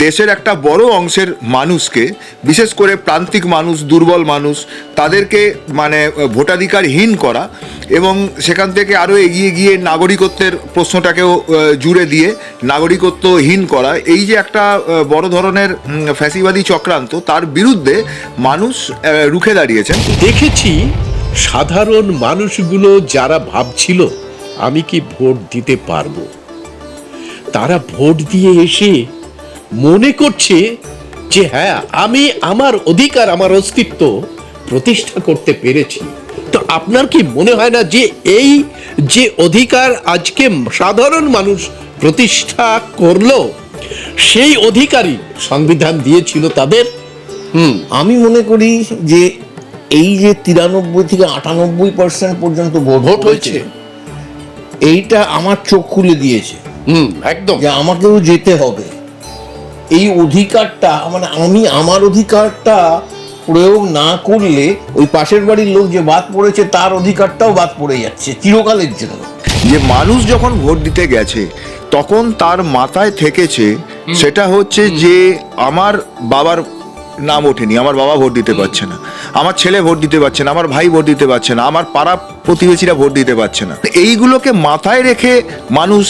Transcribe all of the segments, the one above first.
দেশের একটা বড় অংশের মানুষকে, বিশেষ করে প্রান্তিক মানুষ, দুর্বল মানুষ, তাদেরকে মানে ভোটাধিকারহীন করা এবং সেখান থেকে আরও এগিয়ে গিয়ে নাগরিকত্বের প্রশ্নটাকেও জুড়ে দিয়ে নাগরিকত্বহীন করা, এই যে একটা বড় ধরনের ফ্যাসিবাদী চক্রান্ত, তার বিরুদ্ধে মানুষ রুখে দাঁড়িয়েছেন। দেখেছি সাধারণ মানুষগুলো যারা ভাবছিল আমি কি ভোট দিতে পারবো, তারা ভোট দিয়ে এসে মনে করছে যে হ্যাঁ, আমি আমার অধিকার, আমার অস্তিত্ব প্রতিষ্ঠা করতে পেরেছি। তো আপনার কি মনে হয় না যে এই যে অধিকার আজকে সাধারণ মানুষ প্রতিষ্ঠা করলো, সেই অধিকারই সংবিধান দিয়েছিল তাদের? আমি মনে করি যে এই যে 93 থেকে 98% পর্যন্ত ভোট হয়েছে, এইটা আমার চোখ খুলে দিয়েছে একদম, যে আমাকেও যেতে হবে। এই অধিকারটা মানে আমি আমার অধিকারটা প্রয়োগ না করলে ওই পাশের বাড়ির লোক যে বাদ পড়েছে তার অধিকারটাও বাদ পড়ে যাচ্ছে চিরকালের জন্য। যে মানুষ যখন ভোট দিতে গেছে তখন তার মাথায় থেকেছে সেটা হচ্ছে যে আমার বাবার নাম ওঠেনি, আমার বাবা ভোট দিতে পারছে না, আমার ছেলে ভোট দিতে পারছে না, আমার ভাই ভোট দিতে পারছে না, আমার পাড়া প্রতিবেশীরা ভোট দিতে পারছে না। এইগুলোকে মাথায় রেখে মানুষ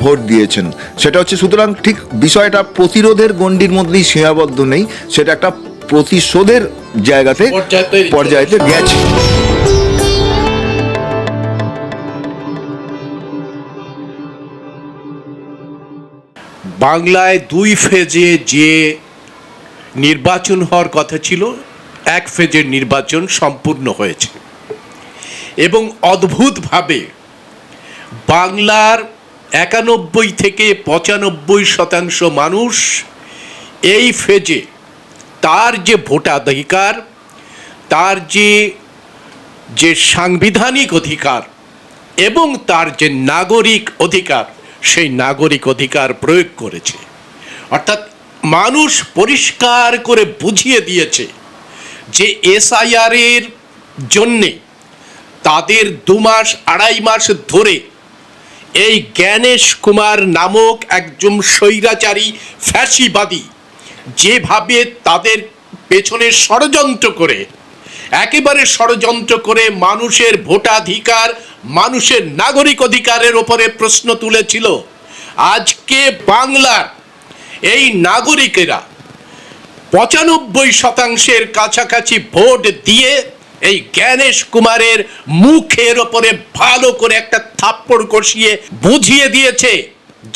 ভোট দিয়েছেন। সেটা হচ্ছে, সুতরাং ঠিক বিষয়টা প্রতিরোধের গণ্ডির মধ্যেই সীমাবদ্ধ নেই, সেটা একটা প্রতিশোধের জায়গাতে পর্যায়েতে গেছে। বাংলায় 2 ফেজে যে নির্বাচন হওয়ার কথা ছিল, 1 ফেজের নির্বাচন সম্পূর্ণ হয়েছে এবং অদ্ভুতভাবে বাংলার 91 থেকে 95% মানুষ এই ফেজে তার যে ভোটাধিকার, তার যে সাংবিধানিক অধিকার এবং তার যে নাগরিক অধিকার, সেই নাগরিক অধিকার প্রয়োগ করেছে। অর্থাৎ মানুষ পরিষ্কার করে বুঝিয়ে দিয়েছে যে এসআইআর এর জন্যে তাদের 2 মাস 2.5 মাস ধরে এই জ্ঞানেশ কুমার নামক একজন স্বৈরাচারী ফ্যাসিবাদী যেভাবে তাদের পেছনে ষড়যন্ত্র করে, একেবারে ষড়যন্ত্র করে মানুষের ভোটাধিকার, মানুষের নাগরিক অধিকারের ওপরে প্রশ্ন তুলেছিল, আজকে বাংলার এই নাগরিকেরা 95% কাছাকাছি ভোট দিয়ে এই জ্ঞানেশ কুমারের মুখের ওপরে ভালো করে একটা থাপ্পড় কষিয়ে বুঝিয়ে দিয়েছে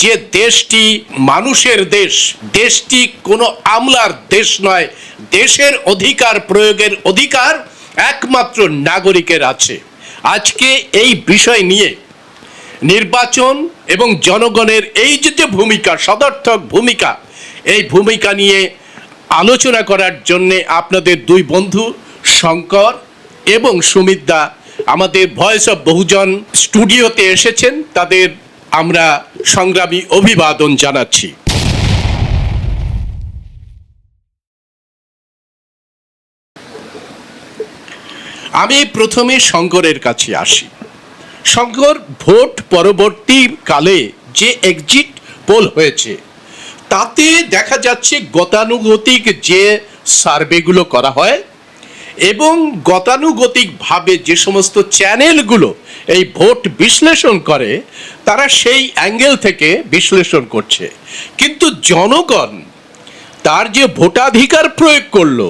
যে দেশটি মানুষের দেশ, দেশটি কোনো আমলার দেশ নয়, দেশের অধিকার প্রয়োগের অধিকার একমাত্র নাগরিকের আছে। আজকে এই বিষয় নিয়ে নির্বাচন এবং জনগণের এই যে ভূমিকা, সদর্থক ভূমিকা, এই ভূমিকা নিয়ে আলোচনা করার জন্যে আপনাদের 2 বন্ধু শঙ্কর এবং সুমিত দা আমাদের ভয়েস অফ বহুজন স্টুডিওতে এসেছেন। তাদের আমরা সংগ্রামী অভিবাদন জানাচ্ছি। আমি প্রথমে শঙ্করের কাছে আসি। শঙ্কর, ভোট পরবর্তীকালে যে এক্সিট পোল হয়েছে তাতে দেখা যাচ্ছে গতানুগতিক যে সার্ভেগুলো করা হয় এবং গতানুগতিকভাবে যে সমস্ত চ্যানেলগুলো এই ভোট বিশ্লেষণ করে তারা সেই অ্যাঙ্গেল থেকে বিশ্লেষণ করছে, কিন্তু জনগণ তার যে ভোটাধিকার প্রয়োগ করলো,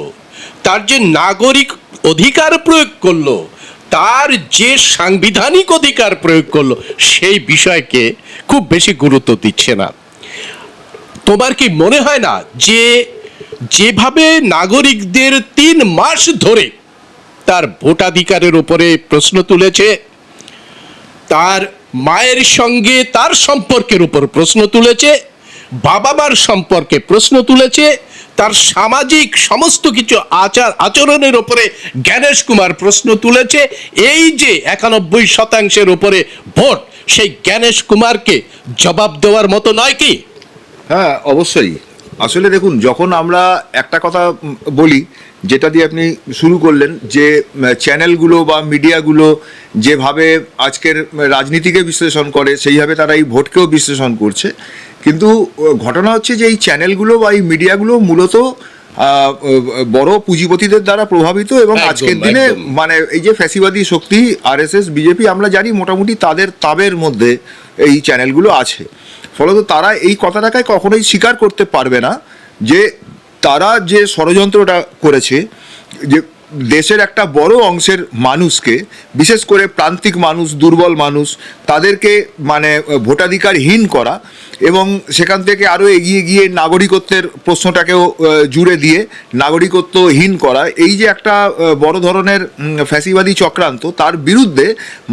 তার যে নাগরিক অধিকার প্রয়োগ করলো, তার যে সাংবিধানিক অধিকার প্রয়োগ করলো, সেই বিষয়কে খুব বেশি গুরুত্ব দিচ্ছে না। তোমার কি মনে হয় না যে যেভাবে নাগরিকদের 3 মাস ধরে তার ভোটাধিকারের উপরে প্রশ্ন তুলেছে, তার মায়ের সঙ্গে তার সম্পর্কের উপর প্রশ্ন তুলেছে, বাবা মার সম্পর্কে প্রশ্ন তুলেছে, তার সামাজিক সমস্ত কিছু আচরণের উপরে জ্ঞানেশ কুমার প্রশ্ন তুলেছে, এই যে 91%-এর উপরে ভোট, সেই জ্ঞানেশ কুমারকে জবাব দেওয়ার মতো নয় কি? হ্যাঁ, অবশ্যই। আসলে দেখুন, যখন আমরা একটা কথা বলি, যেটা দিয়ে আপনি শুরু করলেন, যে চ্যানেলগুলো বা মিডিয়াগুলো যেভাবে আজকের রাজনীতিকে বিশ্লেষণ করে সেইভাবে তারা এই ভোটকেও বিশ্লেষণ করছে, কিন্তু ঘটনা হচ্ছে যে এই চ্যানেলগুলো বা এই মিডিয়াগুলো মূলত বড় পুঁজিপতিদের দ্বারা প্রভাবিত, এবং একদম, আজকের দিনে একদম। মানে এই যে ফ্যাসিবাদী শক্তি আরএসএস বিজেপি, আমরা জানি মোটামুটি তাদের তাবের মধ্যে এই চ্যানেলগুলো আছে। ফলত তারা এই কথাটাকে কখনোই স্বীকার করতে পারবে না যে তারা যে ষড়যন্ত্রটা করেছে, যে দেশের একটা বড় অংশের মানুষকে, বিশেষ করে প্রান্তিক মানুষ, দুর্বল মানুষ, তাদেরকে মানে ভোটাধিকারহীন করা, এবং সেখান থেকে আরও এগিয়ে গিয়ে নাগরিকত্বের প্রশ্নটাকেও জুড়ে দিয়ে নাগরিকত্বহীন করা, এই যে একটা বড় ধরনের ফ্যাসিবাদী চক্রান্ত, তার বিরুদ্ধে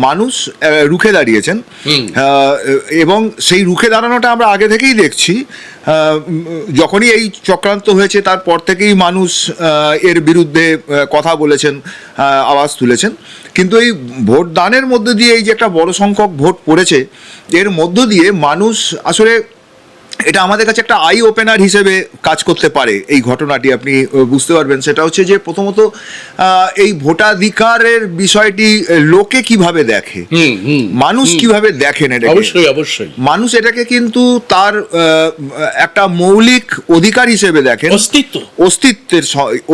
মানুষ রুখে দাঁড়িয়েছেন। এবং সেই রুখে দাঁড়ানোটা আমরা আগে থেকেই দেখছি। যখনই এই চক্রান্ত হয়েছে তারপর থেকেই মানুষ এর বিরুদ্ধে কথা বলেছেন, আওয়াজ তুলেছেন। কিন্তু এই ভোট দানের মধ্যে দিয়ে এই যে একটা বড় সংখ্যক ভোট পড়েছে, এর মধ্য দিয়ে মানুষ আসলে, এটা আমাদের কাছে একটা আই ওপেনার হিসেবে কাজ করতে পারে। এই ঘটনাটি আপনি বুঝতে পারবেন, সেটা হচ্ছে যে প্রথমত এই ভোটাধিকারের বিষয়টি লোকে কিভাবে দেখে, মানুষ কিভাবে দেখেন এটাকে। অবশ্যই অবশ্যই মানুষ এটাকে কিন্তু তার একটা মৌলিক অধিকার হিসেবে দেখেন,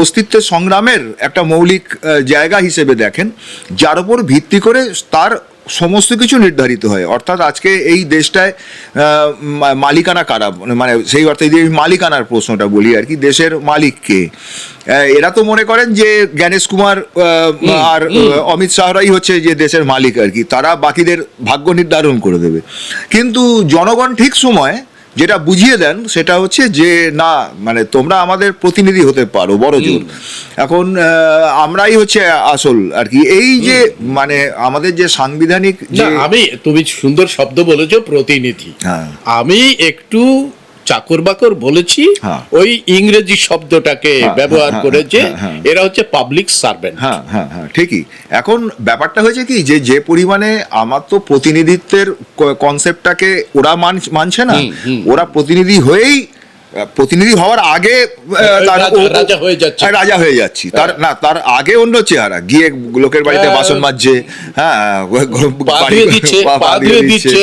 অস্তিত্বের সংগ্রামের একটা মৌলিক জায়গা হিসেবে দেখেন, যার উপর ভিত্তি করে তার সমস্ত কিছু নির্ধারিত হয়। অর্থাৎ আজকে এই দেশটায় মালিকানা কারা, মানে সেই অর্থে যে মালিকানার প্রশ্নটা বলি আর কি, দেশের মালিক কে? এরা তো মনে করেন যে জ্ঞানেশ কুমার আর অমিত শাহরাই হচ্ছে যে দেশের মালিক আর কি, তারা বাকিদের ভাগ্য নির্ধারণ করে দেবে। কিন্তু জনগণ ঠিক সময় যেটা বুঝিয়ে দেন সেটা হচ্ছে যে না, মানে তোমরা আমাদের প্রতিনিধি হতে পারো বড় জোর, এখন আমরাই হচ্ছে আসল আর কি। এই যে মানে আমাদের যে সাংবিধানিক যে, তুমি সুন্দর শব্দ বলেছো, প্রতিনিধি। হ্যাঁ। আমি একটু চাকর বাকর বলেছি, হ্যাঁ। ওই ইংরেজি শব্দটাকে ব্যবহার হ্যাঁ, করেছে। হ্যাঁ, হ্যাঁ। এরা হচ্ছে পাবলিক সার্ভেন্ট। হ্যাঁ হ্যাঁ হ্যাঁ, ঠিকই। এখন ব্যাপারটা হয়েছে কি, যে পরিমাণে আমার তো প্রতিনিধিত্বের কনসেপ্টটাকে ওরা মানছে না, ওরা প্রতিনিধি হয়েই, প্রতিনিধি হওয়ার আগে রাজা হয়ে যাচ্ছে, রাজা হয়ে যাচ্ছি। তার আগে অন্য চেহারা, গিয়ে লোকের বাড়িতে বাসন মাজছে, হ্যাঁ,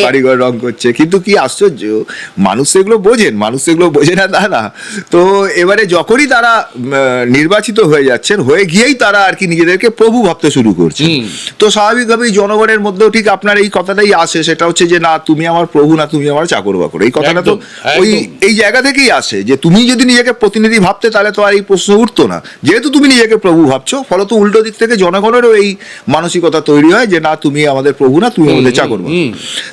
বাড়িঘর রং করছে। কিন্তু কি আশ্চর্য, মানুষ এগুলো বোঝেন, মানুষ এগুলো বোঝে না তা না। তো এবারে যখনই তারা নির্বাচিত হয়ে যাচ্ছেন, হয়ে গিয়েই তারা আর কি নিজেদেরকে প্রভু ভাবতে শুরু করছে। তো স্বাভাবিকভাবেই জনগণের মধ্যেও ঠিক আপনার এই কথাটাই আসে, সেটা হচ্ছে যে না, তুমি আমার প্রভু না, তুমি আমার চাকর বাকর। এই কথাটা তো ওই এই জায়গা থেকেই আসে যে তুমি যদি নিজেকে প্রতিনিধি ভাবতে, তাহলে তো আর এই প্রশ্ন উঠতো না। যেহেতু তুমি নিজেকে প্রভু ভাবছো, ফলত উল্টো দিক থেকে জনগণেরও এই মানসিকতা তৈরি হয় যে না, তুমি আমাদের প্রভু না, তুমি আমাদের চাকর বাকর।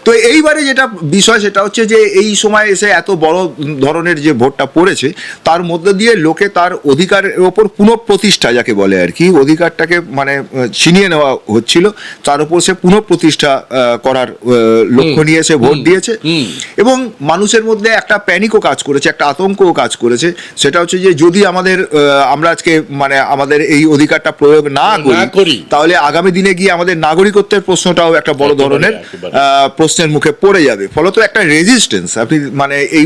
তো এইবারে যেটা বিষয় সেটা হচ্ছে যে এই সময় এসে এত বড় ধরনের যে ভোটটা পড়েছে, তার মধ্যে দিয়ে লোকে তার অধিকারের ওপর পুনঃপ্রতিষ্ঠা, যাকে বলে আর কি, অধিকারটাকে মানে ছিনিয়ে নেওয়া হচ্ছিল, তার উপর সে পুনঃপ্রতিষ্ঠা করার লক্ষ্য নিয়ে সে ভোট দিয়েছে। এবং মানুষের মধ্যে একটা প্যানিকও কাজ করেছে, একটা আতঙ্কও কাজ করেছে। সেটা হচ্ছে যে যদি আমরা আজকে মানে আমাদের এই অধিকারটা প্রয়োগ না করি, তাহলে আগামী দিনে গিয়ে আমাদের নাগরিকত্বের প্রশ্নটাও একটা বড় ধরনের প্রশ্নের মুখে পড়ে যাবে। ফলত একটা রেজিস্ট্যান্স, আপনি মানে এই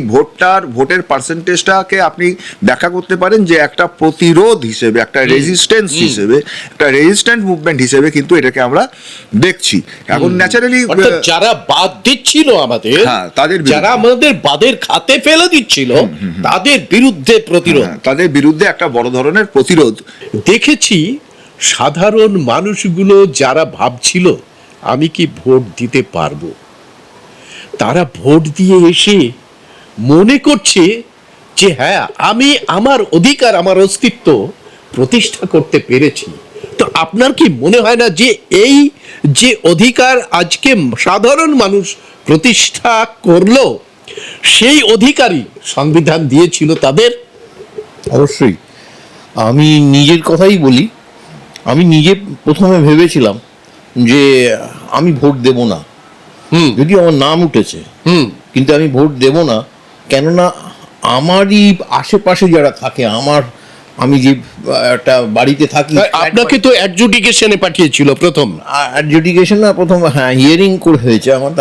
ভোটের পার্সেন্টেজটাকে আপনি ব্যাখ্যা করতে পারেন যে একটা প্রতিরোধ হিসেবে, একটা রেজিস্ট্যান্স হিসেবে, একটা রেজিস্ট্যান্ট মুভমেন্ট হিসেবে কিন্তু এটাকে আমরা দেখছি। এখন ন্যাচারালি যারা বাদ দিচ্ছিল আমাদের, যারা আমাদের বাদের খাতে ফেলে দিচ্ছিল, তাদের বিরুদ্ধে প্রতিরোধ, তাদের বিরুদ্ধে একটা বড় ধরনের প্রতিরোধ দেখেছি। সাধারণ মানুষগুলো যারা ভাবছিল আমি কি ভোট দিতে পারবো, তারা ভোট দিয়ে এসে মনে করছে যে হ্যাঁ, আমি আমার অধিকার, আমার অস্তিত্ব প্রতিষ্ঠা করতে পেরেছি। তো আপনার কি মনে হয় না যে এই যে অধিকার আজকে সাধারণ মানুষ প্রতিষ্ঠা করলো, সেই অধিকারই সংবিধান দিয়েছিল তাদের? অবশ্যই। আমি নিজের কথাই বলি, আমি নিজে প্রথমে ভেবেছিলাম যে আমি ভোট দেব না, যদিও আমার নাম উঠেছে, কিন্তু আমি ভোট দেব না। কেননা আমারই আশেপাশে যারা থাকে, আমি যে একটা বাড়িতে থাকি, আপনাকে তো অ্যাডজুডিকেশনে পাঠিয়েছিল প্রথম, অ্যাডজুডিকেশন না প্রথম, হ্যাঁ, হিয়ারিং করে হয়েছে আমার,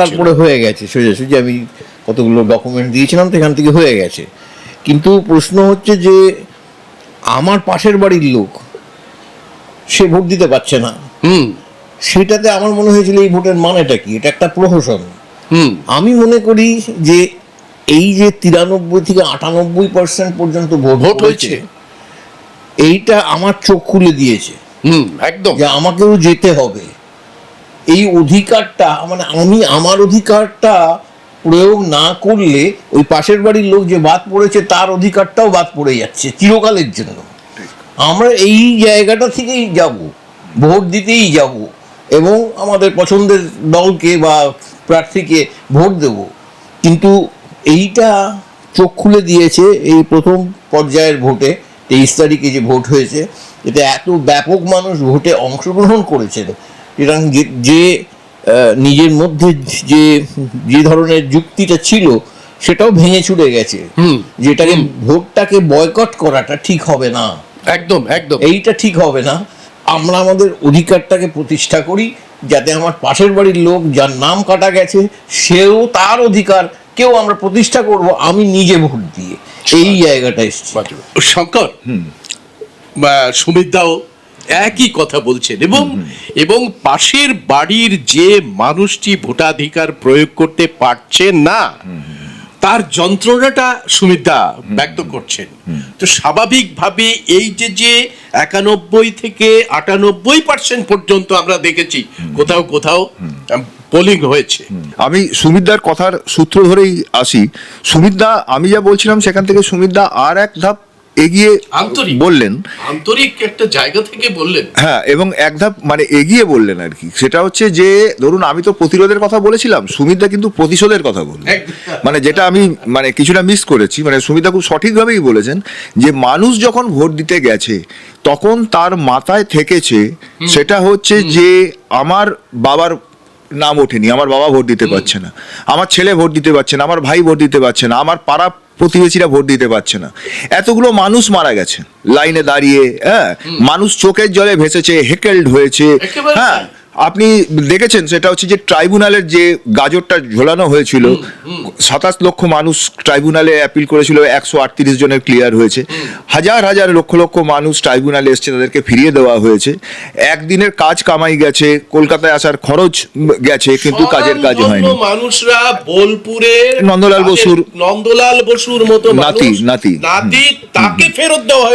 তারপরে হয়ে গেছে সোজাসুজি। আমি কতগুলো ডকুমেন্ট দিয়েছিলাম, সেখান থেকে হয়ে গেছে। কিন্তু প্রশ্ন হচ্ছে যে আমার পাশের বাড়ির লোক, সে ভোট দিতে পারছে না। সেটাতে আমার মনে হয়েছিল এই ভোটের মানেটা কি, এটা একটা প্রহসন। আমি মনে করি যে এই যে 93 থেকে 98% পর্যন্ত ভোট হয়েছে, এইটা আমার চোখ খুলে দিয়েছে। একদম, যে আমাকেও যেতে হবে। এই অধিকারটা মানে আমি আমার অধিকারটা প্রয়োগ না করলে ওই পাশের বাড়ির লোক যে বাদ পড়েছে তার অধিকারটাও বাদ পড়ে যাচ্ছে চিরকালের জন্য। আমরা এই জায়গাটা থেকেই যাব, ভোট দিতেই যাব এবং আমাদের পছন্দের দলকে বা প্রার্থীকে ভোট দেব। কিন্তু এইটা চোখ খুলে দিয়েছে এই প্রথম পর্যায়ের ভোটে, 23 তারিখে যে ভোট হয়েছে, এতে এত ব্যাপক মানুষ ভোটে অংশগ্রহণ করেছেন এবং যে নিজের মধ্যে যে ধরনের যুক্তিটা ছিল সেটাও ভেঙে চুরে গেছে। যেটাকে ভোটটাকে বয়কট করাটা ঠিক হবে না, একদম একদম, এইটা ঠিক হবে না। আমরা আমাদের অধিকারটাকে প্রতিষ্ঠা করি, যাতে আমার পাশের বাড়ির লোক যার নাম কাটা গেছে সেও তার অধিকার কেউ আমরা প্রতিষ্ঠা করব আমি নিজে ভোট দিয়ে। এই জায়গাটা এসছে। শঙ্কর, সুমিত দাও একই কথা বলছেন এবং পাশের বাড়ির যে মানুষটি ভোটাধিকার প্রয়োগ করতে পারছেন না তার যন্ত্রণাটা সুমিতদা ব্যক্ত করছেন। তো স্বাভাবিকভাবে এই যে 91 থেকে 98% পর্যন্ত আমরা দেখেছি কোথাও কোথাও পোলিং হয়েছে। আমি সুমিতদার কথার সূত্র ধরেই আসি। সুমিতদা, আমি যা বলছিলাম সেখান থেকে সুমিতদা আর এক ধাপ এগিয়ে বললেন, আন্তরিক একটা জায়গা থেকে বললেন। হ্যাঁ, এবং এক ধাপ মানে এগিয়ে বললেন আর কি। সেটা হচ্ছে যে ধরুন আমি তো প্রতিরোধের কথা বলেছিলাম, সুমিতদা কিন্তু প্রতিশোধের কথা বললেন। মানে যেটা আমি মানে কিছুটা মিস করেছি, মানে সুমিতদা খুব সঠিকভাবেই বলেছেন যে মানুষ যখন ভোট দিতে গেছে তখন তার মাথায় থেকেছে সেটা হচ্ছে যে আমার বাবার নাম ওঠেনি, আমার বাবা ভোট দিতে পারছে না, আমার ছেলে ভোট দিতে পারছে না, আমার ভাই ভোট দিতে পারছে না, আমার পাড়া প্রতিবেশীরা ভোট দিতে পারছে না। এতগুলো মানুষ মারা গেছে লাইনে দাঁড়িয়ে, হ্যাঁ, মানুষ চোখের জলে ভেসেছে, হেকেলড হয়েছে। হ্যাঁ, আপনি দেখেছেন সেটা হচ্ছে যে ট্রাইব্যুনালের যে গাজরটা ঝোলানো হয়েছিল, 27 লক্ষ মানুষ ট্রাইব্যুনালে অ্যাপিল করেছিল, 138 জনের ক্লিয়ার হয়েছে। হাজার হাজার লক্ষ লক্ষ মানুষ ট্রাইব্যুনালে এসছে, তাদেরকে ফিরিয়ে দেওয়া হয়েছে। একদিনের কাজ কামাই গেছে, কলকাতায় আসার খরচ গেছে, কিন্তু কাজের কাজ হয়নি। মানুষরা বোলপুরে নন্দলাল বসুর মতো নাতি তাকে ফেরত দেওয়া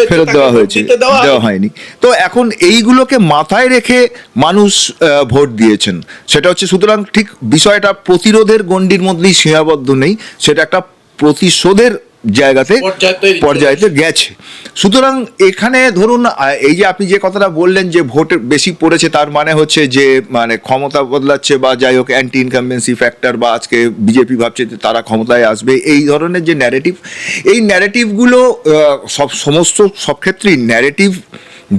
হয়েছে, দেওয়া হয়নি। তো এখন এইগুলোকে মাথায় রেখে মানুষ ভোট দিয়েছেন। সেটা হচ্ছে, সুতরাং ঠিক বিষয়টা প্রতিরোধের গণ্ডির মধ্যেই সীমাবদ্ধ নেই, সেটা একটা প্রতিশোধের জায়গাতে পর্যায়েতে গেছে। সুতরাং এখানে ধরুন এই যে আপনি যে কথাটা বললেন যে ভোট বেশি পড়েছে, তার মানে হচ্ছে যে মানে ক্ষমতা বদলাচ্ছে বা যাই হোক অ্যান্টি ইনকামবেন্সি ফ্যাক্টর, বা আজকে বিজেপি ভাবছে যে তারা ক্ষমতায় আসবে, এই ধরনের যে ন্যারেটিভ, এই ন্যারেটিভগুলো সব ক্ষেত্রেই ন্যারেটিভ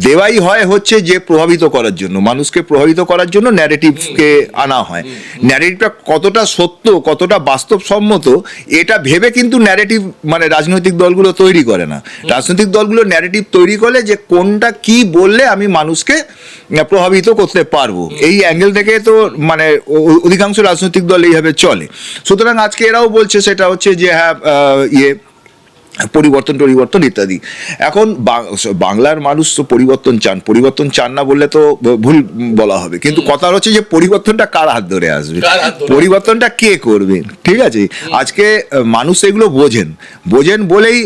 দেওয়াই হয় হচ্ছে যে প্রভাবিত করার জন্য, মানুষকে প্রভাবিত করার জন্য ন্যারেটিভকে আনা হয়। ন্যারেটিভটা কতটা সত্য, কতটা বাস্তবসম্মত, এটা ভেবে কিন্তু ন্যারেটিভ মানে রাজনৈতিক দলগুলো তৈরি করে না। রাজনৈতিক দলগুলো ন্যারেটিভ তৈরি করে যে কোনটা কি বললে আমি মানুষকে প্রভাবিত করতে পারবো, এই অ্যাঙ্গেল থেকে তো মানে অধিকাংশ রাজনৈতিক দল এইভাবে চলে। সুতরাং আজকে এরাও বলছে সেটা হচ্ছে যে হ্যাঁ পরিবর্তন ইত্যাদি। এখন বাংলার মানুষ তো পরিবর্তন চান না বললে তো ভুল বলা হবে, কিন্তু কথা হচ্ছে যে পরিবর্তনটা কার হাত ধরে আসবে, পরিবর্তনটা কে করবে। ঠিক আছে, আজকে মানুষ এগুলো বোঝেন বলেই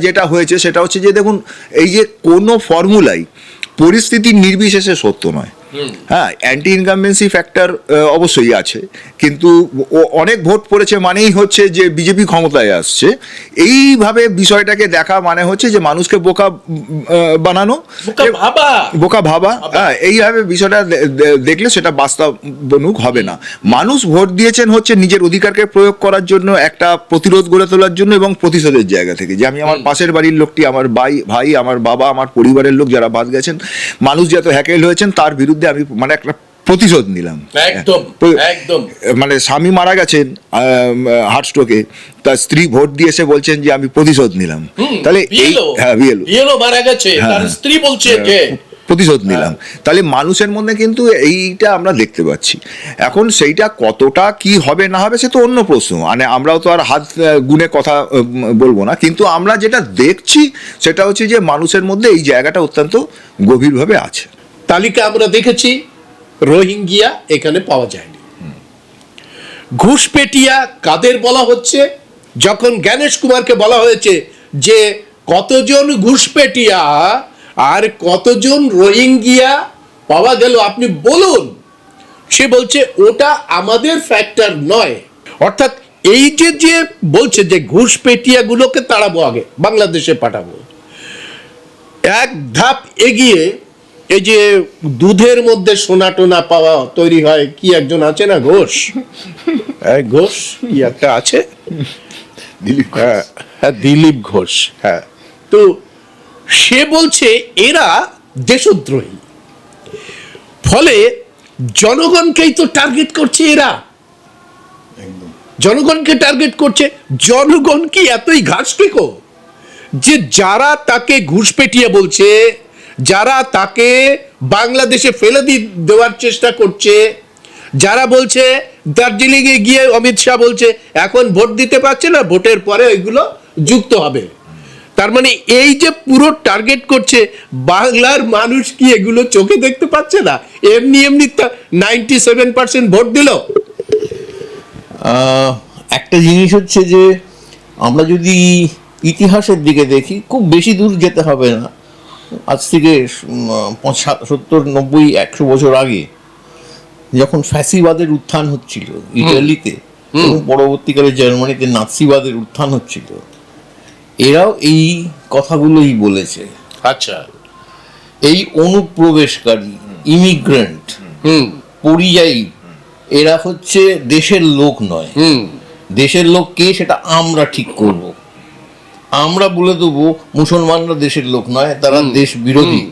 যেটা হয়েছে সেটা হচ্ছে যে দেখুন, এই যে কোনো ফর্মুলাই পরিস্থিতির নির্বিশেষে সত্য নয়। হ্যাঁ, অ্যান্টি ইনকামবেন্সি ফ্যাক্টর অবশ্যই আছে, কিন্তু অনেক ভোট পড়েছে মানেই হচ্ছে যে বিজেপি ক্ষমতায় আসছে, এইভাবে বিষয়টাকে দেখা মানে হচ্ছে যে মানুষকে বোকা বানানো, বোকা ভাবা। হ্যাঁ, এইভাবে বিষয়টা দেখলে সেটা বাস্তবানুগ হবে না। মানুষ ভোট দিয়েছেন হচ্ছে নিজের অধিকারকে প্রয়োগ করার জন্য, একটা প্রতিরোধ গড়ে তোলার জন্য এবং প্রতিশোধের জায়গা থেকে, যে আমি আমার পাশের বাড়ির লোকটি, আমার ভাই, আমার বাবা, আমার পরিবারের লোক যারা বাদ গেছেন, মানুষ যত হ্যাকেল হয়েছেন তার বিরুদ্ধে আমি মানে একটা প্রতিশোধ নিলাম। একদম মানে স্বামী মারা গেছেন হার্ট স্ট্রোকে, তার স্ত্রী ভোট দিয়ে এসে বলছেন যে আমি প্রতিশোধ নিলাম। তাহলে বিএলও মারা গেছে, তার স্ত্রী বলছে যে প্রতিশোধ নিলাম। তাহলে মানুষের মধ্যে কিন্তু এইটা আমরা দেখতে পাচ্ছি। এখন সেইটা কতটা কি হবে না হবে সে তো অন্য প্রশ্ন, মানে আমরাও তো আর হাত গুনে কথা বলবো না, কিন্তু আমরা যেটা দেখছি সেটা হচ্ছে যে মানুষের মধ্যে এই জায়গাটা অত্যন্ত গভীরভাবে আছে। তালিকা আমরা দেখেছি, রোহিঙ্গিয়া এখানে পাওয়া যায়নি। ঘুষপেটিয়া কাদের বলা হচ্ছে, যখন জ্ঞানেশ কুমারকে বলা হয়েছে যে কতজন ঘুষপেটিয়া আর কতজন রোহিঙ্গিয়া পাওয়া গেল আপনি বলুন, সে বলছে ওটা আমাদের ফ্যাক্টর নয়। অর্থাৎ এই যে বলছে যে ঘুষপেটিয়া গুলোকে তাড়াবো, আগে বাংলাদেশে পাঠাবো, এক ধাপ এগিয়ে এই যে দুধের মধ্যে সোনা টোনা পাওয়া তৈরি হয়, কি একজন আছে না ঘোষ, ঘোষ কি একটা আছে, হ্যাঁ দিলীপ ঘোষ, হ্যাঁ, তো সে বলছে এরা দেশদ্রোহী, ফলে জনগণকেই তো টার্গেট করছে এরা, জনগণকে টার্গেট করছে। জনগণ কি এতই ঘাস টেকো যে যারা তাকে ঘুষপেটিয়ে বলছে, যারা তাকে বাংলাদেশে ফেলে দেওয়ার চেষ্টা করছে, যারা বলছে দার্জিলিং এ গিয়ে অমিত শাহ বলছে এখন ভোট দিতে পারছে না, ভোটের পরে ওইগুলো যুক্ত হবে, তার মানে এই যে পুরো টার্গেট করছে, বাংলার মানুষ কি এগুলো চোখে দেখতে পাচ্ছে না? এমনি 97% ভোট দিল। একটা জিনিস হচ্ছে যে আমরা যদি ইতিহাসের দিকে দেখি, খুব বেশি দূর যেতে হবে না, আজ থেকে 70, 90, 100 বছর আগে যখন ফ্যাসিবাদের উত্থান হচ্ছিল ইটালিতে এবং পরবর্তীকালে জার্মানিতে নাৎসিবাদের উত্থান হচ্ছিল, এরাও এই কথাগুলোই বলেছে। আচ্ছা, এই অনুপ্রবেশকারী ইমিগ্রেন্ট, পরিযায়ী, এরা হচ্ছে দেশের লোক নয়। দেশের লোক কে সেটা আমরা ঠিক করব। আমরা বলে দেবো মুসলমানরা দেশের লোক নয়, তারা দেশ বিরোধী।